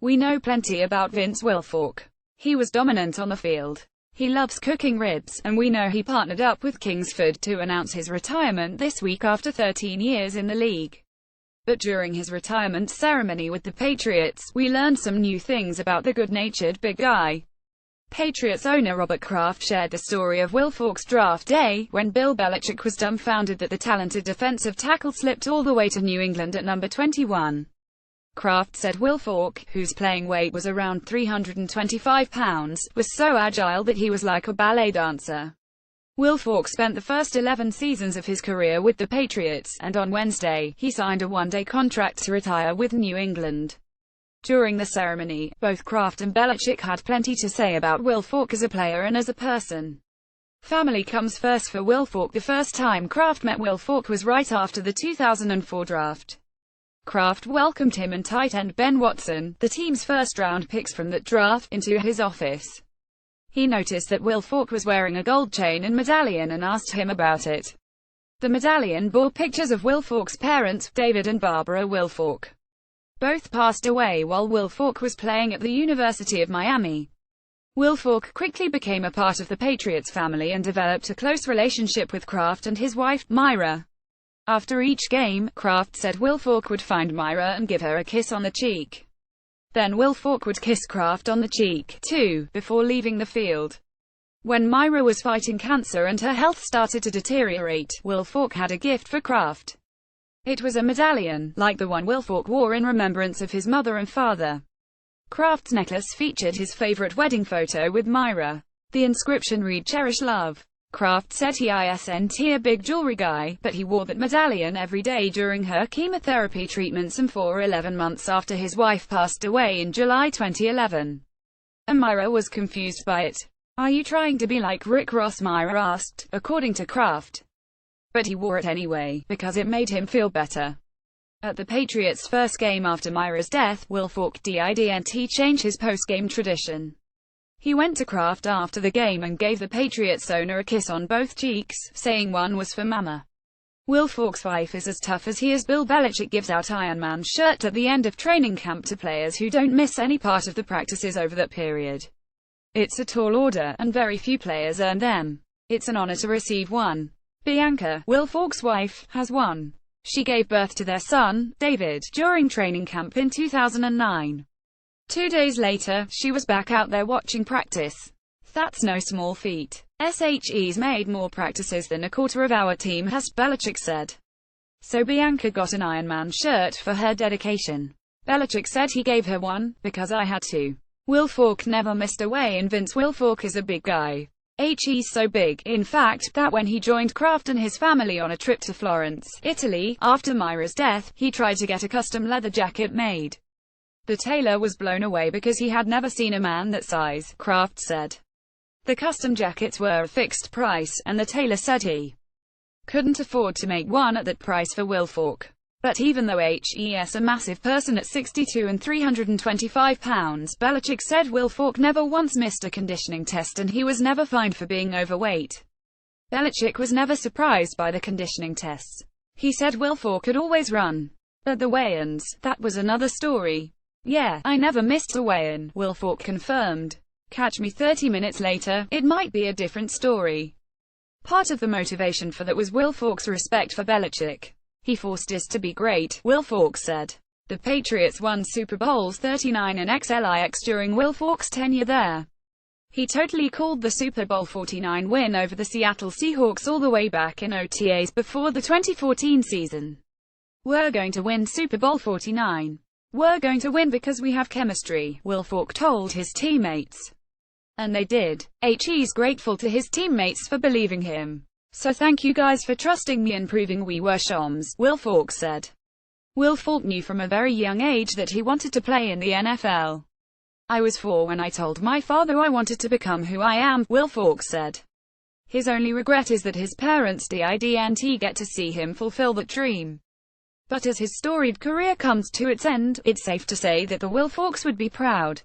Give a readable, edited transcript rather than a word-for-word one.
We know plenty about Vince Wilfork. He was dominant on the field. He loves cooking ribs, and we know he partnered up with Kingsford to announce his retirement this week after 13 years in the league. But during his retirement ceremony with the Patriots, we learned some new things about the good-natured big guy. Patriots owner Robert Kraft shared the story of Wilfork's draft day, when Bill Belichick was dumbfounded that the talented defensive tackle slipped all the way to New England at number 21. Kraft said Wilfork, whose playing weight was around 325 pounds, was so agile that he was like a ballet dancer. Wilfork spent the first 11 seasons of his career with the Patriots, and on Wednesday, he signed a one-day contract to retire with New England. During the ceremony, both Kraft and Belichick had plenty to say about Wilfork as a player and as a person. Family comes first for Wilfork. The first time Kraft met Wilfork was right after the 2004 draft. Kraft welcomed him and tight end Ben Watson, the team's first-round picks from that draft, into his office. He noticed that Wilfork was wearing a gold chain and medallion and asked him about it. The medallion bore pictures of Wilfork's parents, David and Barbara Wilfork. Both passed away while Wilfork was playing at the University of Miami. Wilfork quickly became a part of the Patriots family and developed a close relationship with Kraft and his wife, Myra. After each game, Kraft said Wilfork would find Myra and give her a kiss on the cheek. Then Wilfork would kiss Kraft on the cheek, too, before leaving the field. When Myra was fighting cancer and her health started to deteriorate, Wilfork had a gift for Kraft. It was a medallion, like the one Wilfork wore in remembrance of his mother and father. Kraft's necklace featured his favorite wedding photo with Myra. The inscription read, "Cherish Love." Kraft said he isn't a big jewelry guy, but he wore that medallion every day during her chemotherapy treatments and for 11 months after his wife passed away in July 2011. And Myra was confused by it. "Are you trying to be like Rick Ross?" Myra asked, according to Kraft. But he wore it anyway, because it made him feel better. At the Patriots' first game after Myra's death, Wilfork didn't change his post-game tradition. He went to Kraft after the game and gave the Patriots owner a kiss on both cheeks, saying one was for Mama. Wilfork's wife is as tough as he is. Bill Belichick gives out Iron Man shirt at the end of training camp to players who don't miss any part of the practices over that period. It's a tall order, and very few players earn them. It's an honor to receive one. Bianca, Wilfork's wife, has one. She gave birth to their son, David, during training camp in 2009. 2 days later, she was back out there watching practice. That's no small feat. SHE's made more practices than a quarter of our team has, Belichick said. So Bianca got an Iron Man shirt for her dedication. Belichick said he gave her one, because I had to. Wilfork never missed a weigh-in. Vince Wilfork is a big guy. He's so big, in fact, that when he joined Kraft and his family on a trip to Florence, Italy, after Myra's death, he tried to get a custom leather jacket made. The tailor was blown away because he had never seen a man that size, Kraft said. The custom jackets were a fixed price, and the tailor said he couldn't afford to make one at that price for Wilfork. But even though he's a massive person at 6'2" and 325 pounds, Belichick said Wilfork never once missed a conditioning test and he was never fined for being overweight. Belichick was never surprised by the conditioning tests. He said Wilfork could always run. At the weigh-ins, that was another story. "Yeah, I never missed a weigh-in," Wilfork confirmed. "Catch me 30 minutes later, it might be a different story." Part of the motivation for that was Wilfork's respect for Belichick. "He forced us to be great," Wilfork said. The Patriots won Super Bowls 39 and XLIX during Wilfork's tenure there. He totally called the Super Bowl 49 win over the Seattle Seahawks all the way back in OTAs before the 2014 season. "We're going to win Super Bowl 49. We're going to win because we have chemistry," Wilfork told his teammates. And they did. He's grateful to his teammates for believing him. "So thank you guys for trusting me and proving we were chums," Wilfork said. Wilfork knew from a very young age that he wanted to play in the NFL. "I was 4 when I told my father I wanted to become who I am," Wilfork said. His only regret is that his parents didn't get to see him fulfill that dream. But as his storied career comes to its end, it's safe to say that the Wilforks would be proud.